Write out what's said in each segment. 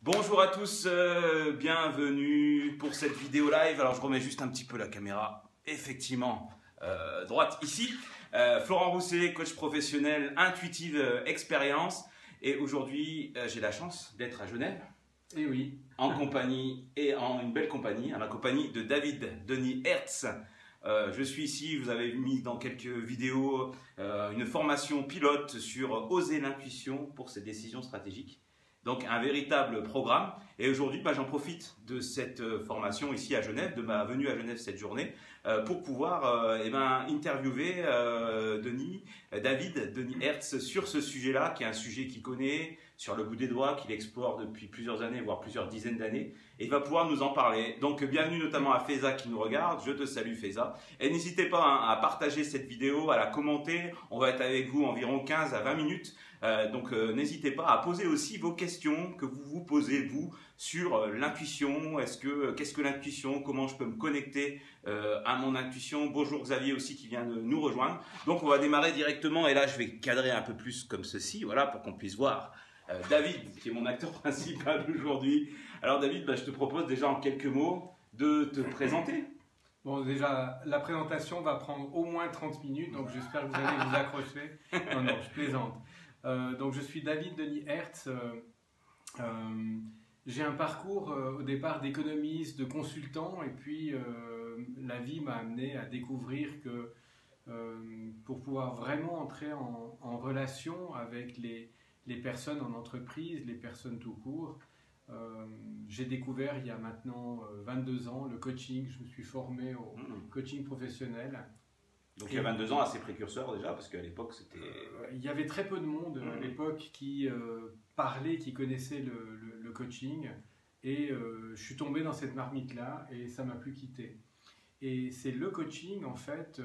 Bonjour à tous, bienvenue pour cette vidéo live. Alors je remets juste un petit peu la caméra, effectivement, droite ici. Florent Rousset, coach professionnel, Intuitive Expérience. Et aujourd'hui, j'ai la chance d'être à Genève. Et oui. En compagnie, et en une belle compagnie, en la compagnie de David Denis Hertz. Je suis ici, vous avez mis dans quelques vidéos une formation pilote sur oser l'intuition pour ses décisions stratégiques. Donc un véritable programme. Et aujourd'hui, j'en profite de cette formation ici à Genève, de ma venue à Genève cette journée, pour pouvoir interviewer David Denis Hertz sur ce sujet-là, qui est un sujet qu'il connaît sur le bout des doigts, qu'il explore depuis plusieurs années, voire plusieurs dizaines d'années. Et il va pouvoir nous en parler. Donc bienvenue notamment à Faiza qui nous regarde. Je te salue Faiza. Et n'hésitez pas à partager cette vidéo, à la commenter. On va être avec vous environ 15 à 20 minutes. Donc n'hésitez pas à poser aussi vos questions que vous vous posez vous sur l'intuition. Qu'est-ce que l'intuition? Comment je peux me connecter à mon intuition? Bonjour Xavier aussi qui vient de nous rejoindre. Donc on va démarrer directement et là je vais cadrer un peu plus comme ceci, voilà, pour qu'on puisse voir David qui est mon acteur principal aujourd'hui. Alors David, je te propose déjà en quelques mots de te présenter. Bon, déjà, la présentation va prendre au moins 30 minutes, donc j'espère que vous allez vous accrocher. Non, je plaisante. Donc je suis David Denis Hertz. J'ai un parcours au départ d'économiste, de consultant, et puis la vie m'a amené à découvrir que pour pouvoir vraiment entrer en relation avec les personnes en entreprise, les personnes tout court, j'ai découvert il y a maintenant 22 ans le coaching. Je me suis formé au coaching professionnel. Donc il y a 22 ans, assez précurseur déjà, parce qu'à l'époque c'était... il y avait très peu de monde à l'époque qui parlait, qui connaissait le coaching. Et je suis tombé dans cette marmite-là et ça m'a plus quitté. Et c'est le coaching en fait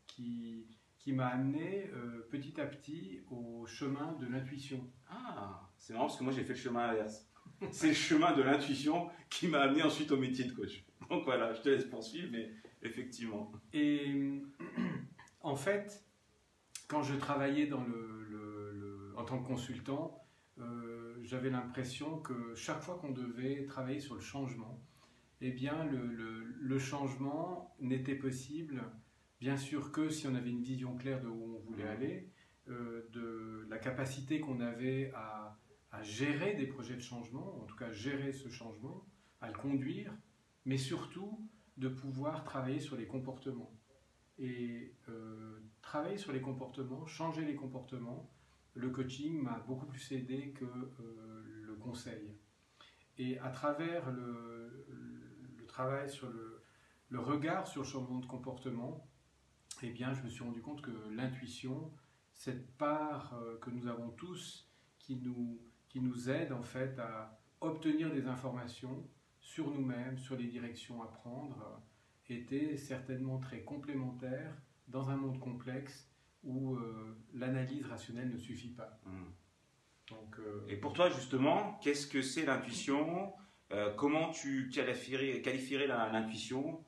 qui m'a amené petit à petit au chemin de l'intuition. Ah, c'est marrant parce que moi j'ai fait le chemin inverse. C'est le chemin de l'intuition qui m'a amené ensuite au métier de coach. Donc voilà, je te laisse poursuivre, mais effectivement. Et en fait, quand je travaillais en tant que consultant, j'avais l'impression que chaque fois qu'on devait travailler sur le changement, eh bien le changement n'était possible, bien sûr que si on avait une vision claire de où on voulait aller, de la capacité qu'on avait à gérer des projets de changement, en tout cas gérer ce changement, à le conduire, mais surtout de pouvoir travailler sur les comportements. Et travailler sur les comportements, changer les comportements, le coaching m'a beaucoup plus aidé que le conseil. Et à travers le travail sur le regard sur le changement de comportement, eh bien, je me suis rendu compte que l'intuition, cette part que nous avons tous, qui nous aide en fait à obtenir des informations sur nous-mêmes, sur les directions à prendre, était certainement très complémentaire dans un monde complexe où l'analyse rationnelle ne suffit pas. Donc, et pour toi justement, qu'est-ce que c'est l'intuition? Comment tu qualifierais l'intuition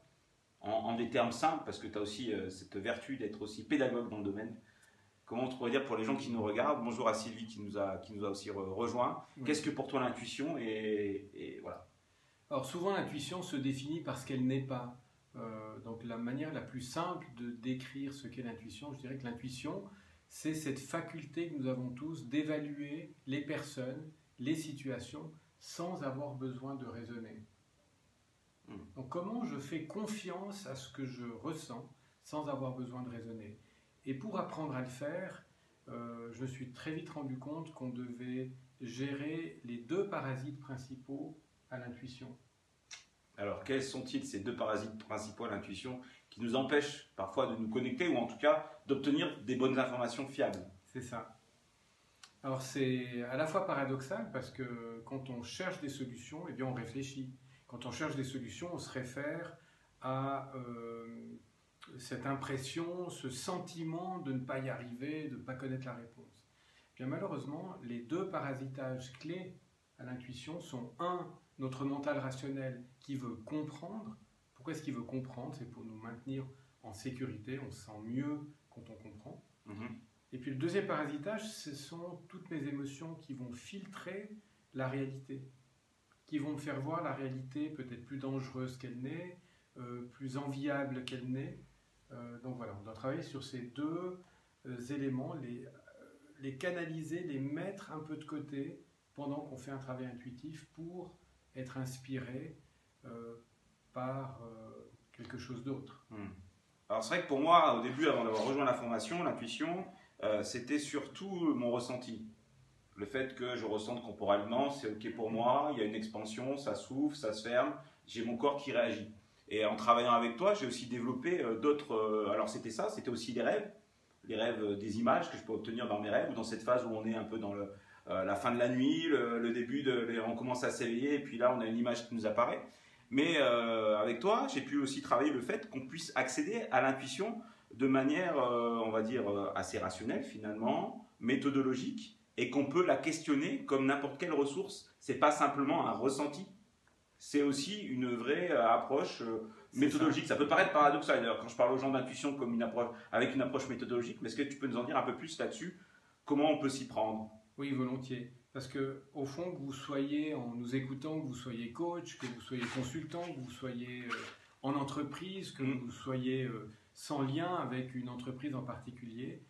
en des termes simples, parce que tu as aussi cette vertu d'être aussi pédagogue dans le domaine. Comment on pourrait dire pour les gens qui nous regardent? Bonjour à Sylvie qui nous a aussi rejoint. Oui. Qu'est-ce que pour toi l'intuition? Et voilà. Alors souvent l'intuition se définit par ce qu'elle n'est pas. Donc la manière la plus simple de décrire ce qu'est l'intuition, je dirais que l'intuition, c'est cette faculté que nous avons tous d'évaluer les personnes, les situations, sans avoir besoin de raisonner. Donc comment je fais confiance à ce que je ressens sans avoir besoin de raisonner? Et pour apprendre à le faire, je me suis très vite rendu compte qu'on devait gérer les deux parasites principaux à l'intuition. Alors, quels sont-ils ces deux parasites principaux à l'intuition qui nous empêchent parfois de nous connecter ou en tout cas d'obtenir des bonnes informations fiables? C'est ça. Alors, c'est à la fois paradoxal parce que quand on cherche des solutions, eh bien, on réfléchit. Quand on cherche des solutions, on se réfère à cette impression, ce sentiment de ne pas y arriver, de ne pas connaître la réponse. Bien, malheureusement, les deux parasitages clés à l'intuition sont notre mental rationnel qui veut comprendre. Pourquoi est-ce qu'il veut comprendre? C'est pour nous maintenir en sécurité, on se sent mieux quand on comprend. Et puis le deuxième parasitage, ce sont toutes mes émotions qui vont filtrer la réalité. qui vont me faire voir la réalité peut-être plus dangereuse qu'elle n'est, plus enviable qu'elle n'est. Donc voilà, on doit travailler sur ces deux éléments, les canaliser, les mettre un peu de côté pendant qu'on fait un travail intuitif pour être inspiré par quelque chose d'autre. Alors c'est vrai que pour moi, au début, avant d'avoir rejoint la formation, l'intuition, c'était surtout mon ressenti. Le fait que je ressente corporellement, c'est OK pour moi, il y a une expansion, ça s'ouvre, ça se ferme, j'ai mon corps qui réagit. Et en travaillant avec toi, j'ai aussi développé d'autres... alors c'était ça, c'était aussi les rêves des images que je peux obtenir dans mes rêves, ou dans cette phase où on est un peu dans la fin de la nuit, le début, on commence à s'éveiller, et puis là on a une image qui nous apparaît. Mais avec toi, j'ai pu aussi travailler le fait qu'on puisse accéder à l'intuition de manière, on va dire, assez rationnelle finalement, méthodologique, et qu'on peut la questionner comme n'importe quelle ressource. C'est pas simplement un ressenti, c'est aussi une vraie approche méthodologique. Ça peut paraître paradoxal d'ailleurs quand je parle aux gens d'intuition comme avec une approche méthodologique, mais est-ce que tu peux nous en dire un peu plus là-dessus? Comment on peut s'y prendre? Oui, volontiers. Parce que au fond, que vous soyez, en nous écoutant, que vous soyez coach, que vous soyez consultant, que vous soyez en entreprise, que vous soyez sans lien avec une entreprise en particulier,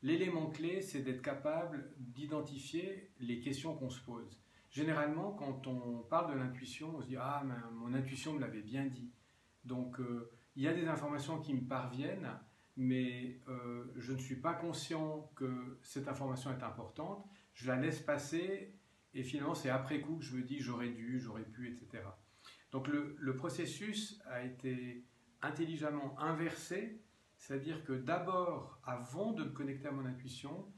l'élément clé, c'est d'être capable d'identifier les questions qu'on se pose. Généralement, quand on parle de l'intuition, on se dit « Ah, mon intuition me l'avait bien dit ». Donc, il y a des informations qui me parviennent, mais je ne suis pas conscient que cette information est importante. Je la laisse passer et finalement, c'est après coup que je me dis « J'aurais dû, j'aurais pu, etc. » Donc, le processus a été intelligemment inversé, c'est-à-dire que d'abord, avant de me connecter à mon intuition,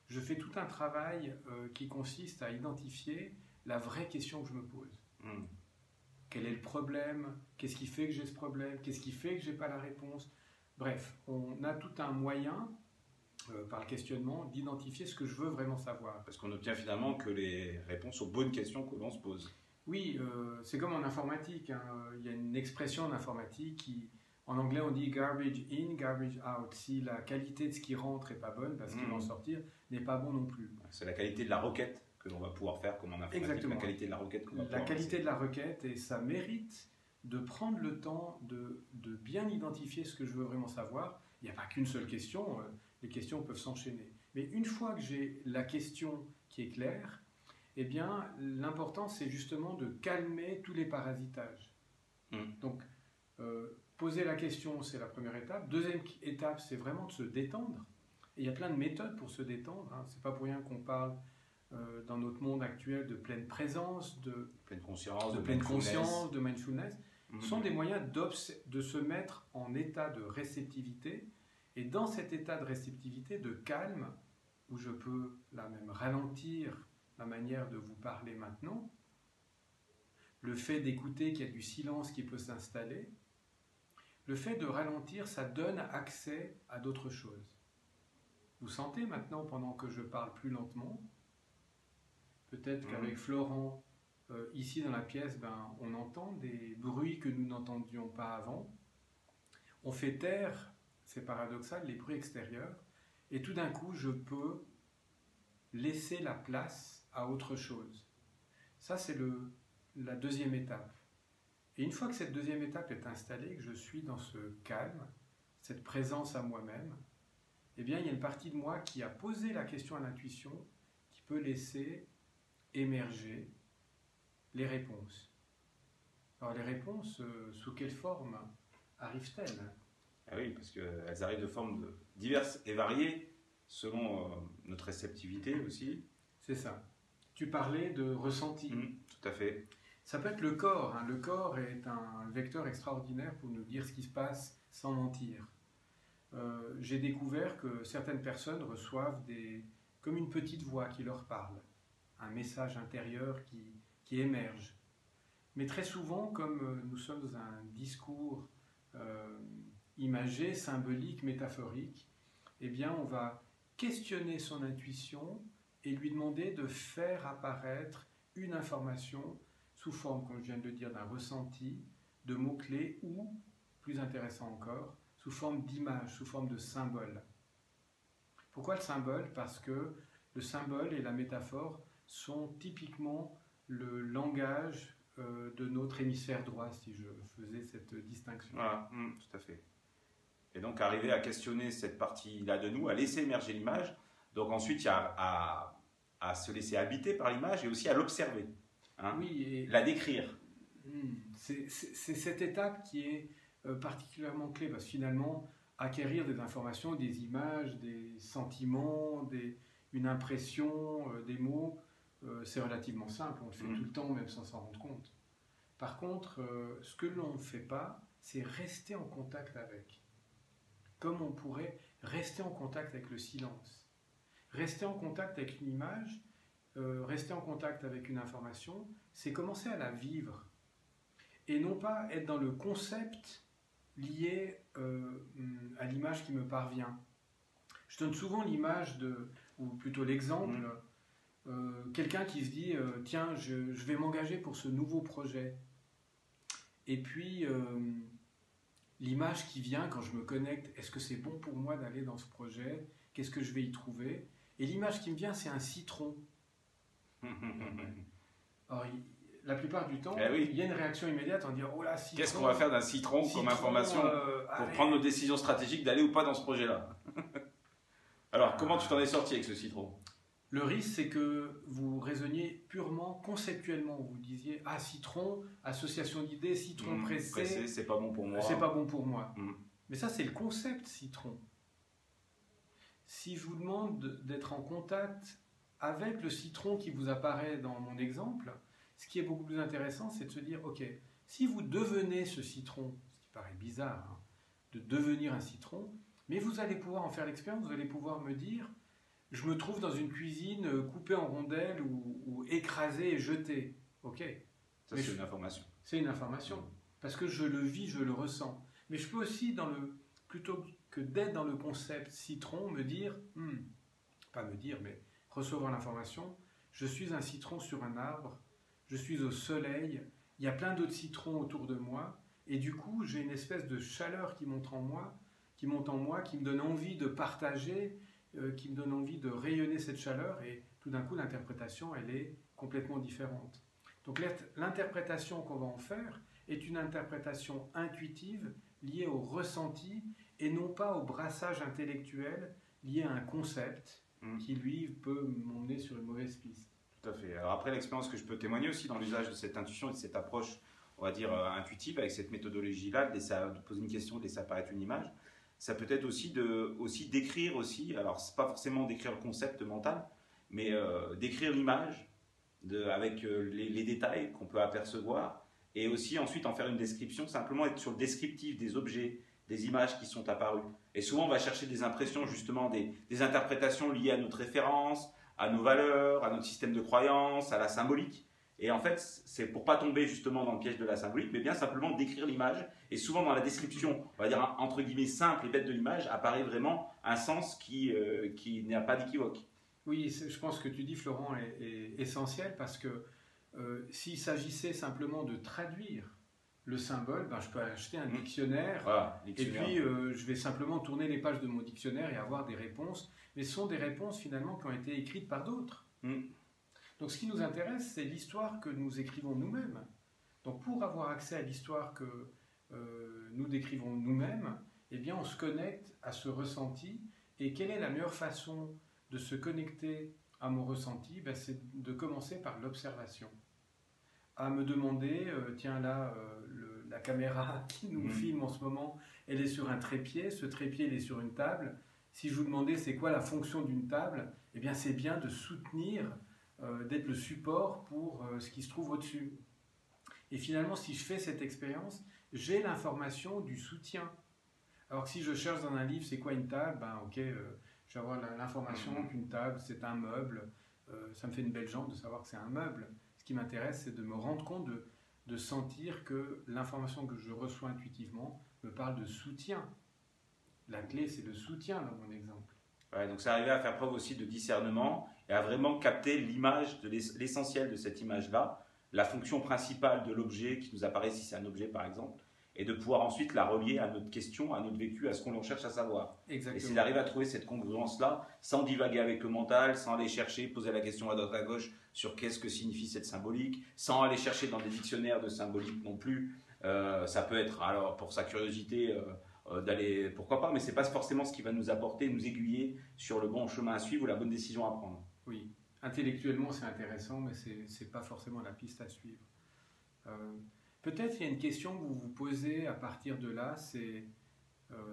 je fais tout un travail qui consiste à identifier la vraie question que je me pose. Quel est le problème? Qu'est-ce qui fait que j'ai ce problème? Qu'est-ce qui fait que je n'ai pas la réponse? Bref, on a tout un moyen, par le questionnement, d'identifier ce que je veux vraiment savoir. Parce qu'on obtient finalement que les réponses aux bonnes questions que l'on se pose. Oui, c'est comme en informatique. Hein. Il y a une expression en informatique qui... En anglais, on dit garbage in, garbage out. Si la qualité de ce qui rentre n'est pas bonne, parce qu'il va en sortir n'est pas bon non plus. C'est la qualité de la requête que l'on va pouvoir faire comme en informatique. Exactement. La qualité de la requête qu'on va La qualité de la requête, et ça mérite de prendre le temps de bien identifier ce que je veux vraiment savoir. Il n'y a pas qu'une seule question, les questions peuvent s'enchaîner. Mais une fois que j'ai la question qui est claire, eh bien, l'important, c'est justement de calmer tous les parasitages. Donc, poser la question, c'est la première étape. Deuxième étape, c'est vraiment de se détendre. Et il y a plein de méthodes pour se détendre. Hein. Ce n'est pas pour rien qu'on parle dans notre monde actuel de pleine présence, de pleine conscience, de mindfulness. Ce sont des moyens de se mettre en état de réceptivité. Et dans cet état de réceptivité, de calme, où je peux là même ralentir la manière de vous parler maintenant, le fait d'écouter qu'il y a du silence qui peut s'installer, le fait de ralentir, ça donne accès à d'autres choses. Vous sentez maintenant, pendant que je parle plus lentement, peut-être qu'avec Florent, ici dans la pièce, on entend des bruits que nous n'entendions pas avant. On fait taire, c'est paradoxal, les bruits extérieurs, et tout d'un coup, je peux laisser la place à autre chose. Ça, c'est la deuxième étape. Et une fois que cette deuxième étape est installée, que je suis dans ce calme, cette présence à moi-même, eh bien, il y a une partie de moi qui a posé la question à l'intuition, qui peut laisser émerger les réponses. Alors, les réponses, sous quelle forme arrivent-elles? Ah oui, parce qu'elles arrivent de formes diverses et variées, selon notre réceptivité aussi. C'est ça. Tu parlais de ressenti. Tout à fait. Ça peut être le corps. Hein. Le corps est un vecteur extraordinaire pour nous dire ce qui se passe sans mentir. J'ai découvert que certaines personnes reçoivent comme une petite voix qui leur parle, un message intérieur qui émerge. Mais très souvent, comme nous sommes dans un discours imagé, symbolique, métaphorique, eh bien, on va questionner son intuition et lui demander de faire apparaître une information sous forme, comme je viens de le dire, d'un ressenti, de mots-clés ou, plus intéressant encore, sous forme d'image, sous forme de symbole. Pourquoi le symbole? Parce que le symbole et la métaphore sont typiquement le langage de notre hémisphère droit, si je faisais cette distinction. Voilà, tout à fait. Et donc, arriver à questionner cette partie-là de nous, à laisser émerger l'image. Donc, ensuite, il y a à se laisser habiter par l'image et aussi à l'observer. Hein, oui, et la décrire. c'est cette étape qui est particulièrement clé, parce que finalement, acquérir des informations, des images, des sentiments, une impression, des mots, c'est relativement simple, on le fait tout le temps, même sans s'en rendre compte. Par contre, ce que l'on ne fait pas, c'est rester en contact avec. Comme on pourrait rester en contact avec le silence. Rester en contact avec une image, rester en contact avec une information, c'est commencer à la vivre. Et non pas être dans le concept lié à l'image qui me parvient. Je donne souvent l'image, ou plutôt l'exemple, quelqu'un qui se dit tiens, je vais m'engager pour ce nouveau projet. Et puis, l'image qui vient quand je me connecte, est-ce que c'est bon pour moi d'aller dans ce projet? Qu'est-ce que je vais y trouver? Et l'image qui me vient, c'est un citron. Alors, la plupart du temps, il y a une réaction immédiate en disant « Oh là, citron !» Qu'est-ce qu'on va faire d'un citron comme information pour prendre nos décisions stratégiques d'aller ou pas dans ce projet-là? Alors, comment tu t'en es sorti avec ce citron? Le risque, c'est que vous raisonniez purement conceptuellement. Vous disiez « Ah, citron, association d'idées, citron pressé, c'est pas bon pour moi. » C'est pas bon pour moi. Mais ça, c'est le concept citron. Si je vous demande d'être en contact avec le citron qui vous apparaît dans mon exemple, ce qui est beaucoup plus intéressant, c'est de se dire, ok, si vous devenez ce citron, ce qui paraît bizarre, hein, de devenir un citron, mais vous allez pouvoir en faire l'expérience, vous allez pouvoir me dire, je me trouve dans une cuisine coupée en rondelles ou écrasée et jetée. Ok. Ça, c'est une information. C'est une information, parce que je le vis, je le ressens. Mais je peux aussi, plutôt que d'être dans le concept citron, me dire, pas me dire, mais recevoir l'information, je suis un citron sur un arbre, je suis au soleil, il y a plein d'autres citrons autour de moi, et du coup, j'ai une espèce de chaleur qui monte en moi, qui me donne envie de partager, qui me donne envie de rayonner cette chaleur, et tout d'un coup, l'interprétation, elle est complètement différente. Donc l'interprétation qu'on va en faire est une interprétation intuitive, liée au ressenti, et non pas au brassage intellectuel lié à un concept qui, lui, peut m'emmener sur une mauvaise piste. Tout à fait. Alors après, l'expérience que je peux témoigner aussi dans l'usage de cette intuition et de cette approche, on va dire, intuitive, avec cette méthodologie-là, de poser une question, de laisser apparaître une image, ça peut être aussi d'écrire aussi, alors c'est pas forcément d'écrire le concept mental, mais d'écrire l'image avec les détails qu'on peut apercevoir, et aussi ensuite en faire une description, simplement être sur le descriptif des objets, des images qui sont apparues. Et souvent on va chercher des impressions, justement des interprétations liées à notre référence, à nos valeurs, à notre système de croyances, à la symbolique. Et en fait, c'est pour pas tomber justement dans le piège de la symbolique, mais bien simplement décrire l'image. Et souvent dans la description, on va dire entre guillemets simple et bête de l'image, apparaît vraiment un sens qui n'a pas d'équivoque. Oui, je pense que tu dis, Florent, est essentiel, parce que s'il s'agissait simplement de traduire le symbole, je peux acheter un dictionnaire, voilà, et puis je vais simplement tourner les pages de mon dictionnaire et avoir des réponses. Mais ce sont des réponses finalement qui ont été écrites par d'autres. Donc ce qui nous intéresse, c'est l'histoire que nous écrivons nous-mêmes. Donc pour avoir accès à l'histoire que nous décrivons nous-mêmes, eh bien on se connecte à ce ressenti. Et quelle est la meilleure façon de se connecter à mon ressenti? C'est de commencer par l'observation. À me demander, tiens là, la caméra qui nous filme en ce moment, elle est sur un trépied, ce trépied il est sur une table. Si je vous demandais c'est quoi la fonction d'une table, eh bien c'est bien de soutenir, d'être le support pour ce qui se trouve au-dessus. Et finalement, si je fais cette expérience, j'ai l'information du soutien. Alors que si je cherche dans un livre c'est quoi une table, ok, je vais avoir l'information qu'une table c'est un meuble, ça me fait une belle jambe de savoir que c'est un meuble. Ce qui m'intéresse, c'est de me rendre compte, de sentir que l'information que je reçois intuitivement me parle de soutien. La clé, c'est le soutien dans mon exemple. Ouais, donc c'est arriver à faire preuve aussi de discernement et à vraiment capter l'image, l'essentiel de cette image-là, la fonction principale de l'objet qui nous apparaît si c'est un objet par exemple, et de pouvoir ensuite la relier à notre question, à notre vécu, à ce qu'on cherche à savoir. Exactement. Et c'est d'arriver à trouver cette congruence-là, sans divaguer avec le mental, sans aller chercher, poser la question à droite à gauche sur qu'est-ce que signifie cette symbolique, sans aller chercher dans des dictionnaires de symbolique non plus. Ça peut être, alors pour sa curiosité, d'aller, pourquoi pas, mais c'est pas forcément ce qui va nous apporter, nous aiguiller sur le bon chemin à suivre ou la bonne décision à prendre. Oui, intellectuellement c'est intéressant, mais c'est pas forcément la piste à suivre. Peut-être il y a une question que vous vous posez à partir de là,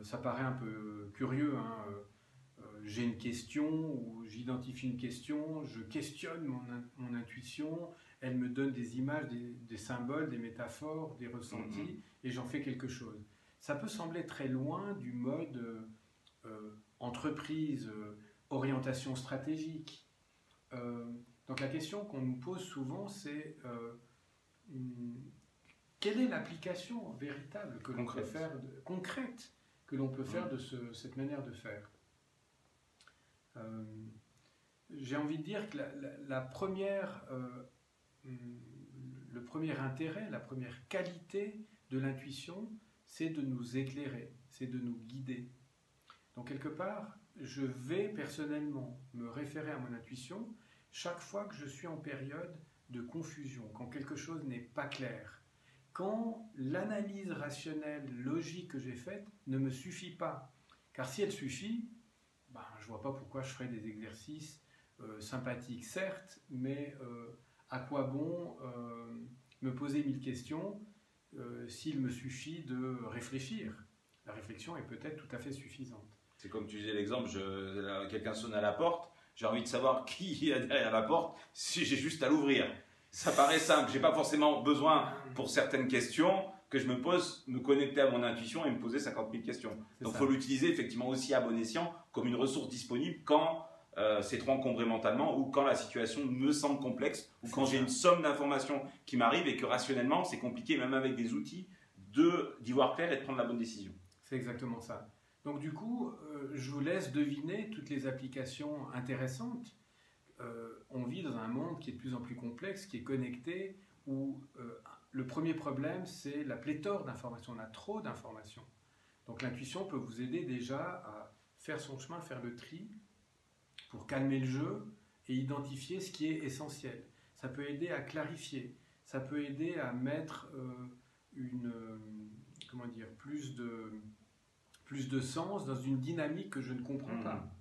ça paraît un peu curieux, hein, j'ai une question ou j'identifie une question, je questionne mon intuition, elle me donne des images, des symboles, des métaphores, des ressentis, et j'en fais quelque chose. Ça peut sembler très loin du mode entreprise, orientation stratégique. Donc la question qu'on nous pose souvent, c'est quelle est l'application véritable que l'on peut faire, concrète, que l'on peut faire de cette manière de faire. J'ai envie de dire que le premier intérêt, la première qualité de l'intuition, c'est de nous éclairer, c'est de nous guider. Donc quelque part, je vais personnellement me référer à mon intuition chaque fois que je suis en période de confusion, quand quelque chose n'est pas clair, quand l'analyse rationnelle, logique que j'ai faite ne me suffit pas. Car si elle suffit, je ne vois pas pourquoi je ferais des exercices sympathiques, certes, mais à quoi bon me poser 1000 questions s'il me suffit de réfléchir. La réflexion est peut-être tout à fait suffisante. C'est comme tu disais l'exemple, quelqu'un sonne à la porte, j'ai envie de savoir qui est derrière la porte, si j'ai juste à l'ouvrir. Ça paraît simple, je n'ai pas forcément besoin pour certaines questions que je me pose, me connecter à mon intuition et me poser 50 000 questions. Donc il faut l'utiliser effectivement aussi à bon escient comme une ressource disponible quand c'est trop encombré mentalement ou quand la situation me semble complexe ou quand j'ai une somme d'informations qui m'arrive et que rationnellement c'est compliqué même avec des outils d'y voir clair et de prendre la bonne décision. C'est exactement ça. Donc du coup, je vous laisse deviner toutes les applications intéressantes. On vit dans un monde qui est de plus en plus complexe, qui est connecté, où le premier problème, c'est la pléthore d'informations. On a trop d'informations. Donc l'intuition peut vous aider déjà à faire son chemin, faire le tri, pour calmer le jeu et identifier ce qui est essentiel. Ça peut aider à clarifier, ça peut aider à mettre plus de sens dans une dynamique que je ne comprends pas.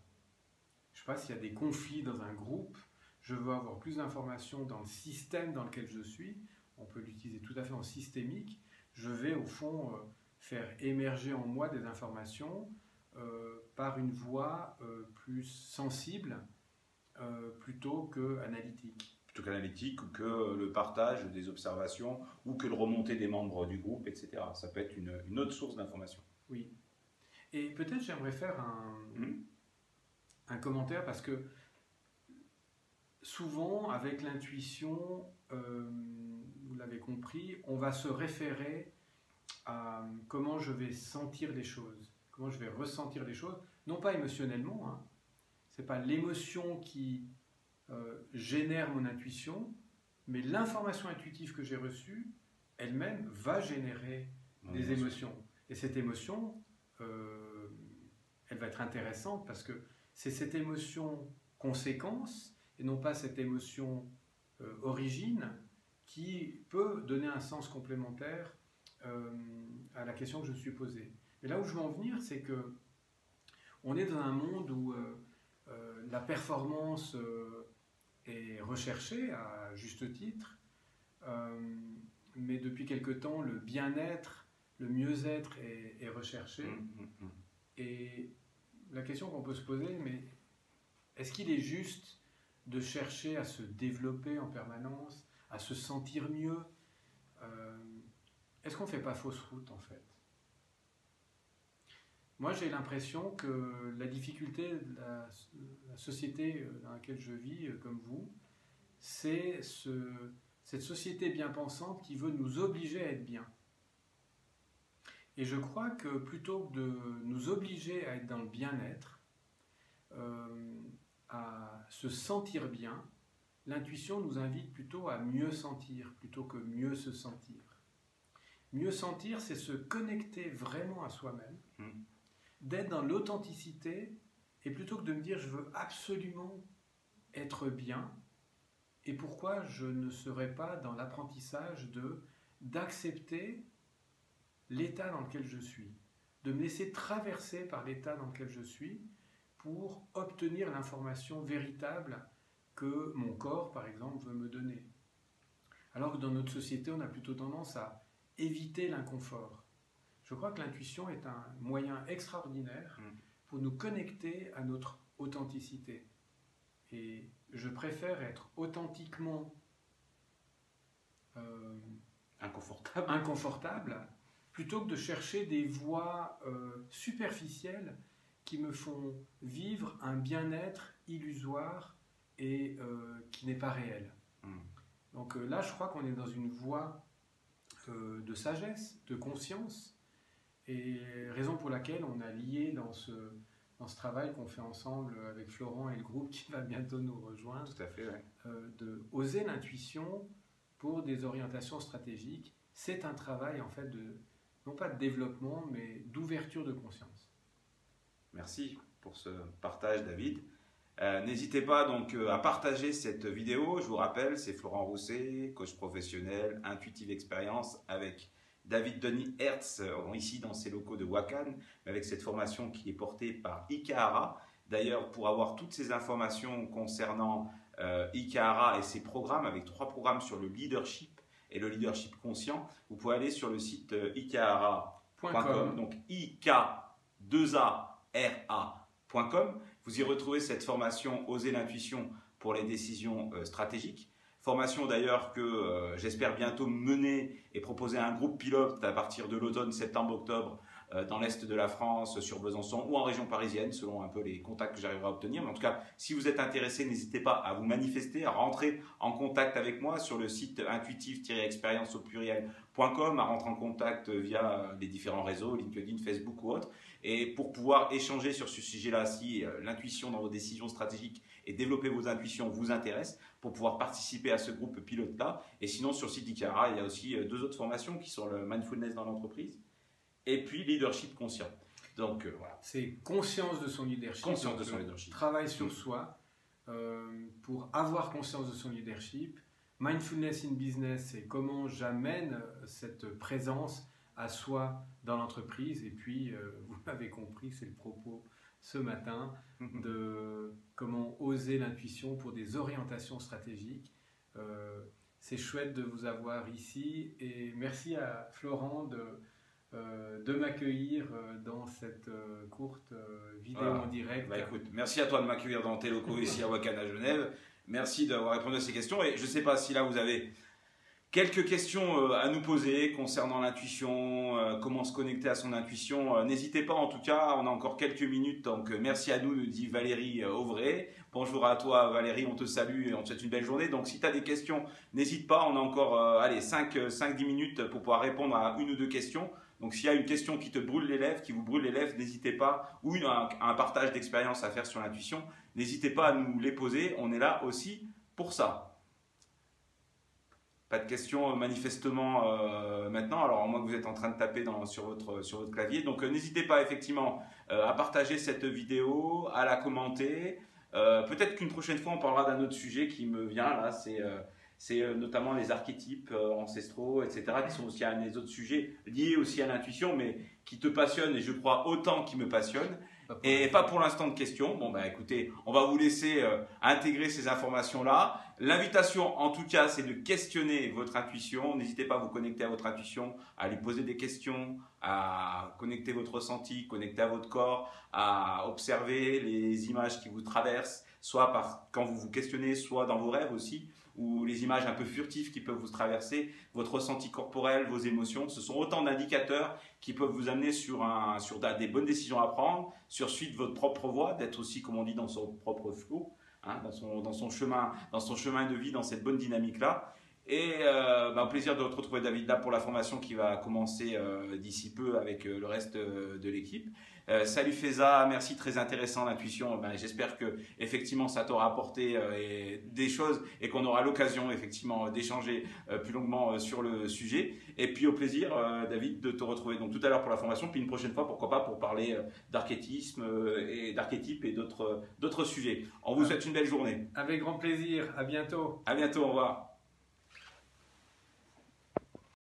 Je ne sais pas s'il y a des conflits dans un groupe, je veux avoir plus d'informations dans le système dans lequel je suis, on peut l'utiliser tout à fait en systémique, je vais au fond faire émerger en moi des informations par une voie plus sensible plutôt qu'analytique. Plutôt qu'analytique, ou que le partage des observations, ou que le remonter des membres du groupe, etc. Ça peut être une autre source d'information. Oui. Et peut-être j'aimerais faire un commentaire parce que souvent, avec l'intuition, vous l'avez compris, on va se référer à comment je vais sentir les choses, comment je vais ressentir les choses, non pas émotionnellement, hein. Ce n'est pas l'émotion qui génère mon intuition, mais l'information intuitive que j'ai reçue, elle-même va générer des émotions. Et cette émotion, elle va être intéressante parce que c'est cette émotion conséquence et non pas cette émotion origine qui peut donner un sens complémentaire à la question que je me suis posée. Et là où je veux en venir, c'est que on est dans un monde où la performance est recherchée à juste titre, mais depuis quelque temps, le bien-être, le mieux-être est recherché. Et la question qu'on peut se poser, mais est-ce qu'il est juste de chercher à se développer en permanence, à se sentir mieux? Est-ce qu'on ne fait pas fausse route en fait? Moi j'ai l'impression que la difficulté de la société dans laquelle je vis, comme vous, c'est cette société bien pensante qui veut nous obliger à être bien. Et je crois que plutôt que de nous obliger à être dans le bien-être, à se sentir bien, l'intuition nous invite plutôt à mieux sentir, plutôt que mieux se sentir. Mieux sentir, c'est se connecter vraiment à soi-même, Mm. d'être dans l'authenticité, et plutôt que de me dire je veux absolument être bien, et pourquoi je ne serais pas dans l'apprentissage d'accepter l'état dans lequel je suis, de me laisser traverser par l'état dans lequel je suis pour obtenir l'information véritable que mon corps, par exemple, veut me donner. Alors que dans notre société, on a plutôt tendance à éviter l'inconfort. Je crois que l'intuition est un moyen extraordinaire pour nous connecter à notre authenticité. Et je préfère être authentiquement inconfortable plutôt que de chercher des voies superficielles qui me font vivre un bien-être illusoire et qui n'est pas réel. Donc là, je crois qu'on est dans une voie de sagesse, de conscience, et raison pour laquelle on a lié dans ce travail qu'on fait ensemble avec Florent et le groupe qui va bientôt nous rejoindre, Tout à fait, ouais. de oser l'intuition pour des orientations stratégiques. C'est un travail en fait non pas de développement, mais d'ouverture de conscience. Merci pour ce partage, David. N'hésitez pas donc à partager cette vidéo. Je vous rappelle, c'est Florent Rousset, coach professionnel, Intuitive Expérience, avec David Denis Hertz, ici dans ses locaux de Wakan, avec cette formation qui est portée par Ikahara. D'ailleurs, pour avoir toutes ces informations concernant Ikahara et ses programmes, avec 3 programmes sur le leadership et le leadership conscient, vous pouvez aller sur le site ikahara.com, donc ik2ara.com. Vous y retrouvez cette formation Oser l'intuition pour les décisions stratégiques. Formation d'ailleurs que j'espère bientôt mener et proposer à un groupe pilote à partir de l'automne, septembre-octobre, dans l'Est de la France, sur Besançon ou en région parisienne, selon un peu les contacts que j'arriverai à obtenir. Mais en tout cas, si vous êtes intéressé, n'hésitez pas à vous manifester, à rentrer en contact avec moi sur le site intuitive-expérience au pluriel.com, à rentrer en contact via les différents réseaux, LinkedIn, Facebook ou autres, et pour pouvoir échanger sur ce sujet-là, si l'intuition dans vos décisions stratégiques et développer vos intuitions vous intéresse, pour pouvoir participer à ce groupe pilote-là. Et sinon, sur le site d'Ikahara, il y a aussi 2 autres formations qui sont le Mindfulness dans l'entreprise et puis Leadership conscient. Donc voilà. C'est conscience de son leadership. Conscience de son leadership. Travail sur soi pour avoir conscience de son leadership. Mindfulness in business, c'est comment j'amène cette présence à soi dans l'entreprise. Et puis, vous l'avez compris, c'est le propos ce matin de comment oser l'intuition pour des orientations stratégiques. C'est chouette de vous avoir ici et merci à Florent de m'accueillir dans cette courte vidéo en direct. Bah écoute, merci à toi de m'accueillir dans tes locaux ici à Wakan à Genève. Merci d'avoir répondu à ces questions et je ne sais pas si là vous avez quelques questions à nous poser concernant l'intuition, comment se connecter à son intuition. N'hésitez pas en tout cas, on a encore quelques minutes, donc merci à nous dit Valérie Auvray. Bonjour à toi Valérie, on te salue et on te souhaite une belle journée. Donc si tu as des questions, n'hésite pas, on a encore 5-10 minutes pour pouvoir répondre à 1 ou 2 questions. Donc s'il y a une question qui te brûle les lèvres, qui vous brûle les lèvres, n'hésitez pas, ou un partage d'expérience à faire sur l'intuition, n'hésitez pas à nous les poser, on est là aussi pour ça. Pas de questions manifestement maintenant, alors à moins que vous êtes en train de taper sur votre clavier. Donc n'hésitez pas effectivement à partager cette vidéo, à la commenter. Peut-être qu'une prochaine fois on parlera d'un autre sujet qui me vient là, c'est notamment les archétypes ancestraux, etc., qui sont aussi des autres sujets liés aussi à l'intuition, mais qui te passionnent et je crois autant qui me passionnent. Et pas pour l'instant de questions. Bon, bah écoutez, on va vous laisser intégrer ces informations-là. L'invitation, en tout cas, c'est de questionner votre intuition. N'hésitez pas à vous connecter à votre intuition, à lui poser des questions, à connecter votre ressenti, connecter à votre corps, à observer les images qui vous traversent, soit quand vous vous questionnez, soit dans vos rêves aussi, ou les images un peu furtives qui peuvent vous traverser, votre ressenti corporel, vos émotions. Ce sont autant d'indicateurs qui peuvent vous amener sur des bonnes décisions à prendre, sur suivre votre propre voie, d'être aussi, comme on dit, dans son propre flow, hein, dans son chemin de vie, dans cette bonne dynamique-là. Et au plaisir de te retrouver David là pour la formation qui va commencer d'ici peu avec le reste de l'équipe. Salut Feza, merci, très intéressant l'intuition. J'espère que effectivement ça t'aura apporté des choses et qu'on aura l'occasion effectivement d'échanger plus longuement sur le sujet. Et puis au plaisir David de te retrouver donc tout à l'heure pour la formation, puis une prochaine fois pourquoi pas pour parler d'archétisme et d'archétypes et d'autres sujets. On vous souhaite une belle journée. Avec grand plaisir, à bientôt. À bientôt, au revoir.